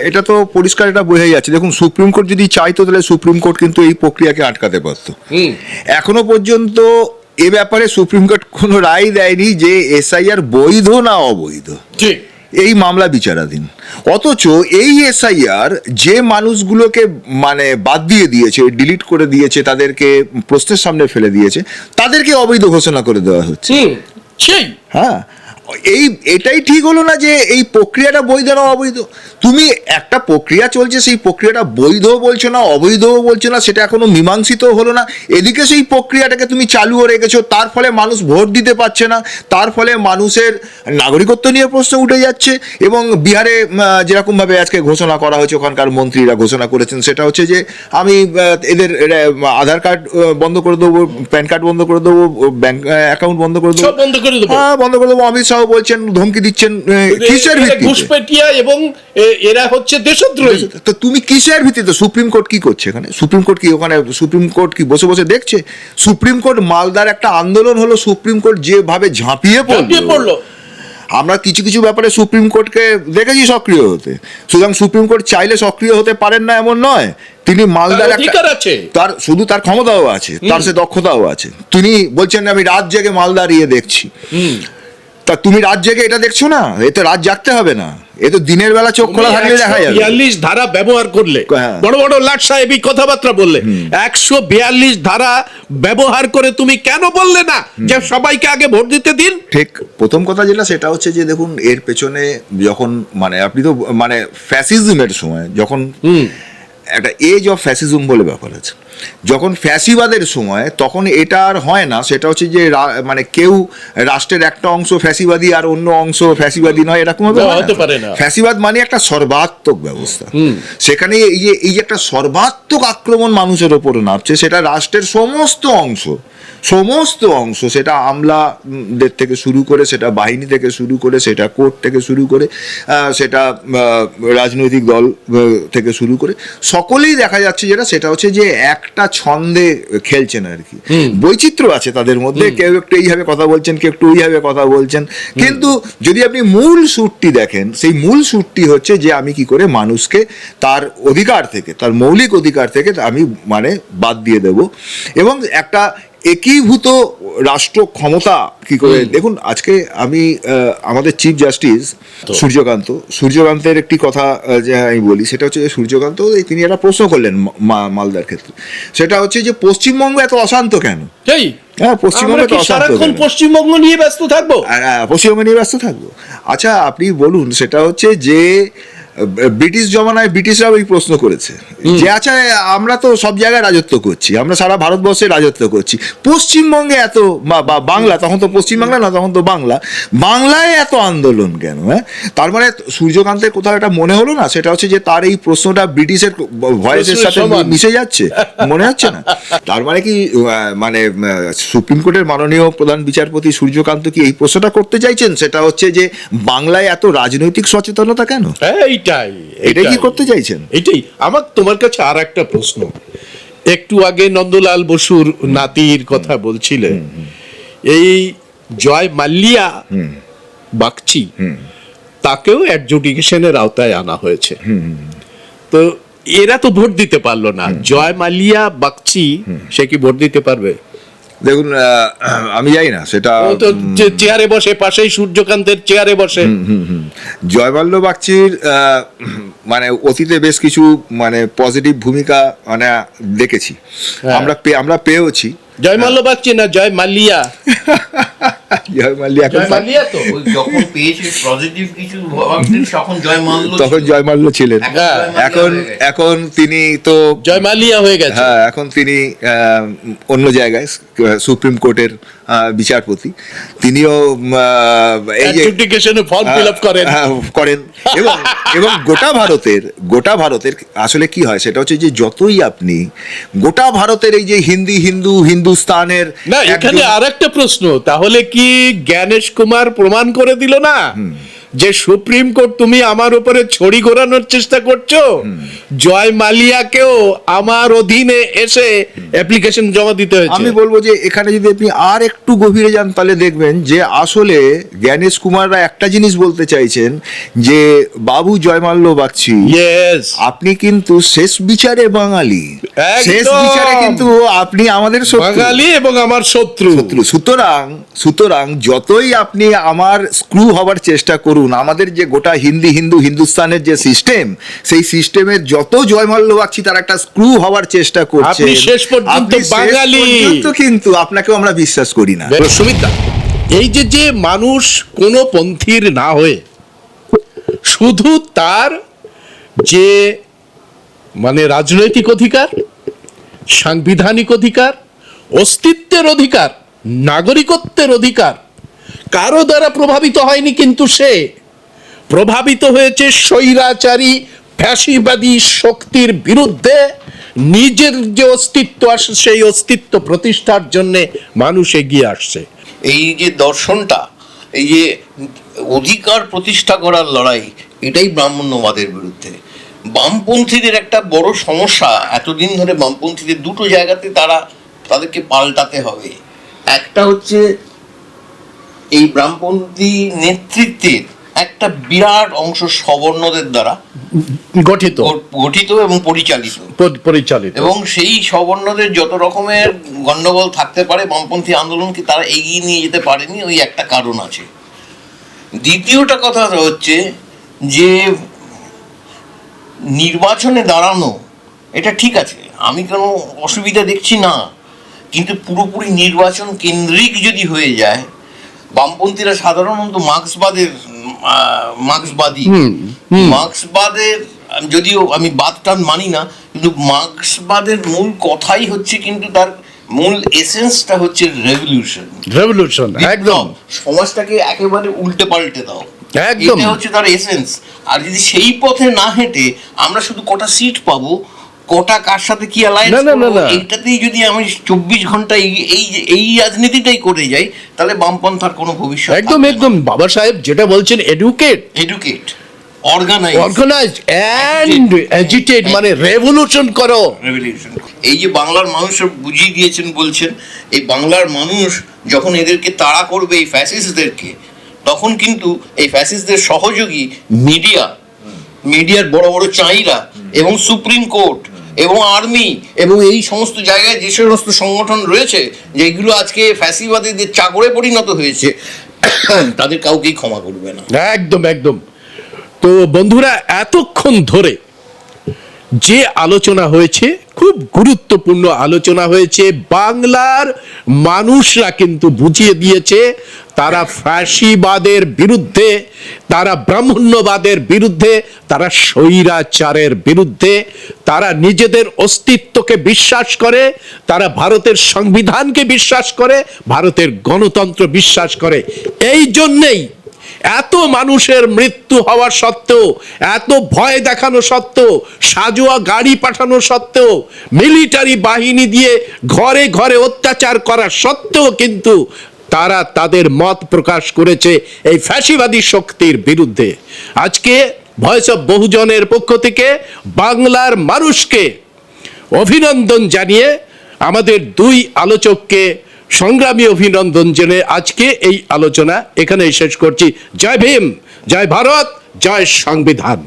এটা তো পরিষ্কার, এটা বোঝাই যাচ্ছে। দেখুন, সুপ্রিম কোর্ট যদি চাইতো তাহলে সুপ্রিম কোর্ট কিন্তু এই প্রক্রিয়াকে আটকাতে পারত। এখনো পর্যন্ত এ ব্যাপারে সুপ্রিম কোর্ট কোনো রায় দেয়নি যে এসআইআর বৈধ না অবৈধ, এই মামলা বিচারাধীন। অথচ এই এসআইআর যে মানুষগুলোকে মানে বাদ দিয়ে দিয়েছে, ডিলিট করে দিয়েছে, তাদেরকে প্রশ্নের সামনে ফেলে দিয়েছে, তাদেরকে অবৈধ ঘোষণা করে দেওয়া হচ্ছে। হ্যাঁ, এটাই ঠিক হলো না যে এই প্রক্রিয়াটা বৈধ না অবৈধ। তুমি একটা প্রক্রিয়া চলছে, সেই প্রক্রিয়াটা বৈধ বলছো না, অবৈধ বলছো না, সেটা এখনো মীমাংসিত হলো না। এদিকে সেই প্রক্রিয়াটাকে তুমি চালুও রেখেছো, তার ফলে মানুষ ভোট দিতে পারছে না, তার ফলে মানুষের নাগরিকত্ব নিয়ে প্রশ্ন উঠে যাচ্ছে। এবং বিহারে যেরকমভাবে আজকে ঘোষণা করা হয়েছে, ওখানকার মন্ত্রীরা ঘোষণা করেছেন, সেটা হচ্ছে যে আমি এদের আধার কার্ড বন্ধ করে দেবো, প্যান কার্ড বন্ধ করে দেবো, ব্যাংক অ্যাকাউন্ট বন্ধ করে দেবো, হ্যাঁ বন্ধ করে দেবো। অমিত শাহ বলছেন, ধমকি দিচ্ছেন, কিসের ভিত্তিতে? ঘুষপেটিয়া এবং এরা হচ্ছে দেশদ্রোহী। তো তুমি কিসের ভিত্তিতে? সুপ্রিম কোর্ট কি করছে এখানে? সুপ্রিম কোর্ট কি বসে বসে দেখছে? সুপ্রিম কোর্ট মালদার একটা আন্দোলন হলো, সুপ্রিম কোর্ট যেভাবে ঝাঁপিয়ে পড়লো, আমরা কিছু কিছু ব্যাপারে সুপ্রিম কোর্টকে দেখেছি সক্রিয় হতে, সুতরাং সুপ্রিম কোর্ট চাইলে সক্রিয় হতে পারেন না এমন নয়। তিনি মালদার তার অধিকার আছে, তার শুধু তার ক্ষমতাও আছে, তার সে দক্ষতাও আছে। তিনি বলছেন আমি রাত জেগে মালদার ইয়ে দেখছি। তা তুমি রাত জেগে এটা দেখছো না? এ তো রাত জাগতে হবে না, এ তো দিনের বেলা চোখ খোলা থাকলে দেখা যাবে। 142 ধারা ব্যবহার করলে, হ্যাঁ। বড় বড় লাট সাহেবী কথাবার্তা বললে, 142 ধারা ব্যবহার করে তুমি কেন বললে না যে সবাইকে আগে ভোট দিতে দিন? ঠিক প্রথম কথা যেটা সেটা হচ্ছে যে দেখুন, এর পেছনে যখন মানে আপনি তো মানে ফ্যাসিজমের সময় যখন একটা এজ অফ ফ্যাসিজম বলে ব্যাপার আছে, যখন ফ্যাসিবাদের সময় তখন এটা আর হয় না। সেটা হচ্ছে যে মানে কেউ রাষ্ট্রের একটা অংশ ফ্যাসিবাদী আর অন্য অংশ ফ্যাসিবাদী নয়, এরকম হতে পারে না। ফ্যাসিবাদ মানে একটা সর্বাত্মক ব্যবস্থা। সেখানে এই যে একটা সর্বাত্মক আক্রমণ মানুষের ওপর নামছে, সেটা রাষ্ট্রের সমস্ত অংশ, সেটা আমলাদের থেকে শুরু করে, সেটা বাহিনী থেকে শুরু করে, সেটা কোর্ট থেকে শুরু করে, সেটা রাজনৈতিক দল থেকে শুরু করে, সকলেই দেখা যাচ্ছে যেটা সেটা হচ্ছে যে একটা ছন্দে খেলছেন আর কি। বৈচিত্র্য আছে তাদের মধ্যে, কেউ একটু এইভাবে কথা বলছেন, কেউ একটু ওইভাবে কথা বলছেন, কিন্তু যদি আপনি মূল সুরটি দেখেন, সেই মূল সুরটি হচ্ছে যে আমি কি করে মানুষকে তার অধিকার থেকে, তার মৌলিক অধিকার থেকে আমি মানে বাদ দিয়ে দেব, এবং একটা একীভূত রাষ্ট্র ক্ষমতা কি করে। দেখুন আজকে আমি আমাদের চিফ জাস্টিস সূর্যকান্তের একটি কথা যে আমি বলি, সেটা হচ্ছে যে সূর্যকান্ত তিনি একটা প্রশ্ন করলেন মালদার ক্ষেত্রে, সেটা হচ্ছে যে পশ্চিমবঙ্গ এত অশান্ত কেন? হ্যাঁ, পশ্চিমবঙ্গ এত অশান্ত কেন? পশ্চিমবঙ্গ নিয়ে ব্যস্ত থাকবো, পশ্চিমবঙ্গ নিয়ে ব্যস্ত থাকবো। আচ্ছা আপনি বলুন, সেটা হচ্ছে যে ব্রিটিশ জমানায় ব্রিটিশরাও এই প্রশ্ন করেছে যে আচ্ছা আমরা তো সব জায়গায় রাজত্ব করছি, আমরা সারা ভারতবর্ষে রাজত্ব করছি, পশ্চিমবঙ্গে এত বা বাংলা, তখন তো পশ্চিমবাংলা না, তখন তো বাংলায় এত আন্দোলন কেন? হ্যাঁ, তার মানে সূর্যকান্তের কোথাও এটা মনে হলো না, সেটা হচ্ছে যে তার এই প্রশ্নটা ব্রিটিশের ভয়েসের সাথে মিশে যাচ্ছে, মনে হচ্ছে না? তার মানে কি মানে সুপ্রিম কোর্টের মাননীয় প্রধান বিচারপতি সূর্যকান্ত কি এই প্রশ্নটা করতে চাইছেন, সেটা হচ্ছে যে বাংলায় এত রাজনৈতিক সচেতনতা কেন? এটাই কি করতে চাইছেন? এটাই আমার তোমার কাছে আর একটা প্রশ্ন। একটু আগে নন্দলাল বসুর নাতির কথা বলছিলেন, এই জয় মাল্লিয়া বাগচি, তাকেও অ্যাডজুডিকেশনের আওতায় আনা হয়েছে। তো এরা তো ভোট দিতে পারলো না, জয় মাল্লিয়া বাগচি সে কি ভোট দিতে পারবে? দেখুন আমি জানি না, সেটা চেয়ারে বসে, পাশেই সূর্যকান্তের চেয়ারে বসে। জয়মাল্য বাগচির মানে অতীতে বেশ কিছু মানে পজিটিভ ভূমিকা মানে দেখেছি, আমরা পেয়েওছি। জয়মাল্য বাগচি না জয় মাল্লিয়া? জয়মাল্লিয়া তো যখন পেয়েছে পজিটিভ কিছু তখন জয়মাল্য ছিলেন, এখন তিনি তো জয়মাল্লিয়া হয়ে গেছে। হ্যাঁ, এখন তিনি অন্য জায়গায় সুপ্রিম কোর্টের বিচারপতি, তিনিও এই যে ফর্ম ফিল আপ করেন এবং গোটা ভারতের আসলে কি হয় সেটা হচ্ছে যে যতই আপনি গোটা ভারতের এই যে হিন্দুস্তানের না, এখানে আরেকটা প্রশ্ন, তাহলে কি জ্ঞানেশ কুমার প্রমাণ করে দিল না যে সুপ্রিম কোর্ট তুমি আমার উপরে ছড়ি ঘোরানোর চেষ্টা করছো? জয় মালিয়াকেও আমার অধীনে এসে অ্যাপ্লিকেশন জমা দিতে হয়েছে। আমি বলবো যে এখানে যদি আপনি আর একটু গভীরে যান তাহলে দেখবেন যে আসলে জ্ঞানেশ কুমাররা একটা জিনিস বলতে চাইছেন যে বাবু জয়মাল্য বাগচি, আপনি কিন্তু শেষ বিচারে বাঙালি, শেষ বিচারে কিন্তু আপনি আমাদের বাঙালি এবং আমার শত্রু। সুতরাং যতই আপনি আমার স্ক্রু হবার চেষ্টা করুন, আমাদের যে গোটা হিন্দুস্তানের যে সিস্টেম, সেই সিস্টেমের যত জয়মাল্য বাগচি তার একটা স্ক্রু হওয়ার চেষ্টা করছে, আপনি শেষ পর্যন্ত বাঙালি, কিন্তু আপনাকেও আমরা বিশ্বাস করি না। সুমিতা, এই যে মানুষ কোন পন্থীর না হয়ে শুধু তার যে মানে রাজনৈতিক অধিকার, সাংবিধানিক অধিকার, অস্তিত্বের অধিকার, নাগরিকত্বের অধিকার কারো দ্বারা প্রভাবিত হয়নি, কিন্তু সে প্রভাবিত হয়েছে স্বৈরাচারী ফ্যাসিবাদী শক্তির বিরুদ্ধে। নিজের যে অস্তিত্ব আসে, সেই অস্তিত্ব প্রতিষ্ঠার জন্য মানুষ এগিয়ে আসছে। এই যে দর্শনটা, এই যে অধিকার প্রতিষ্ঠা করার লড়াই, এটাই ব্রাহ্মণ্যবাদের বিরুদ্ধে। বামপন্থীদের একটা বড় সমস্যা, এতদিন ধরে বামপন্থীদের দুটো জায়গাতে তাদেরকে পাল্টাতে হবে। একটা হচ্ছে এই বামপন্থী নেতৃত্বের একটা বিরাট অংশ সবর্ণদের দ্বারা গঠিত গঠিত এবং পরিচালিত। পরিচালিত এবং সেই সবর্ণদের যত রকমের গন্ডগোল থাকতে পারে, বামপন্থী আন্দোলনকে তারা এগিয়ে নিয়ে যেতে পারেনি, ওই একটা কারণ আছে। দ্বিতীয়টা কথা হচ্ছে যে নির্বাচনে দাঁড়ানো এটা ঠিক আছে, আমি কোনো অসুবিধা দেখছি না, কিন্তু পুরোপুরি নির্বাচন কেন্দ্রিক যদি হয়ে যায়, বামপন্থীরা সাধারণত মার্ক্সবাদের, যদিও আমি বাদটান মানি না, কিন্তু মার্ক্সবাদের মূল কথাই হচ্ছে, কিন্তু তার মূল এসেন্সটা হচ্ছে রেভলিউশন, একদম সমাজটাকে একেবারে উল্টে পাল্টে দাও, একদম। এটা হচ্ছে তার এসেন্স। আর যদি সেই পথে না হেঁটে আমরা শুধু কটা সিট পাবো, কটা কার সাথে কি অ্যালায়েন্স করব, এইটাতেই যদি আমি 24 ঘন্টা এই রাজনীতিটাই করে যাই, তাহলে বামপন্থার কোনো ভবিষ্যৎ একদম একদম। বাবা সাহেব যেটা বলছেন, এডুকেট, অর্গানাইজ এন্ড এজিটেট, মানে রেভলিউশন করো। এই যে বাংলার মানুষ বুঝিয়ে দিয়েছেন বলছেন, এই বাংলার মানুষ যখন এদেরকে তাড়া করবে, এই ফ্যাসিস্টদেরকে, তখন কিন্তু এই ফ্যাসিস্টদের সহযোগী মিডিয়ার বড় বড় চাঁইরা এবং সুপ্রিম কোর্ট এবং আর্মি এবং এই সমস্ত জায়গায় যে সমস্ত সংগঠন রয়েছে, যেগুলো আজকে ফ্যাসিবাদীদের চাকরে পরিণত হয়েছে, তাদের কাউকেই ক্ষমা করবে না। একদম একদম। তো বন্ধুরা, এতক্ষণ ধরে যে আলোচনা হয়েছে, খুব গুরুত্বপূর্ণ আলোচনা হয়েছে। বাংলার মানুষরা কিন্তু বুঝিয়ে দিয়েছে তারা ফ্যাসিবাদের বিরুদ্ধে, তারা ব্রাহ্মণ্যবাদের বিরুদ্ধে, তারা স্বৈরাচারের বিরুদ্ধে, তারা নিজেদের অস্তিত্বকে বিশ্বাস করে, তারা ভারতের সংবিধানকে বিশ্বাস করে, ভারতের গণতন্ত্র বিশ্বাস করে। এই জন্যেই এত মানুষের মৃত্যু হওয়া সত্ত্বেও, এত ভয় দেখানো সত্ত্বেও, সাজোয়া গাড়ি পাঠানো সত্ত্বেও, মিলিটারি বাহিনী দিয়ে ঘরে ঘরে অত্যাচার করা সত্ত্বেও কিন্তু তারা তাদের মত প্রকাশ করেছে এই ফ্যাসিবাদী শক্তির বিরুদ্ধে। আজকে ভয়েস অফ বহুজনের পক্ষ থেকে বাংলার মানুষকে অভিনন্দন জানিয়ে, আমাদের দুই আলোচককে সংগ্রামী অভিনন্দন জানিয়ে আজকে এই আলোচনা এখানেই শেষ করছি। জয় ভীম, জয় ভারত, জয় সংবিধান।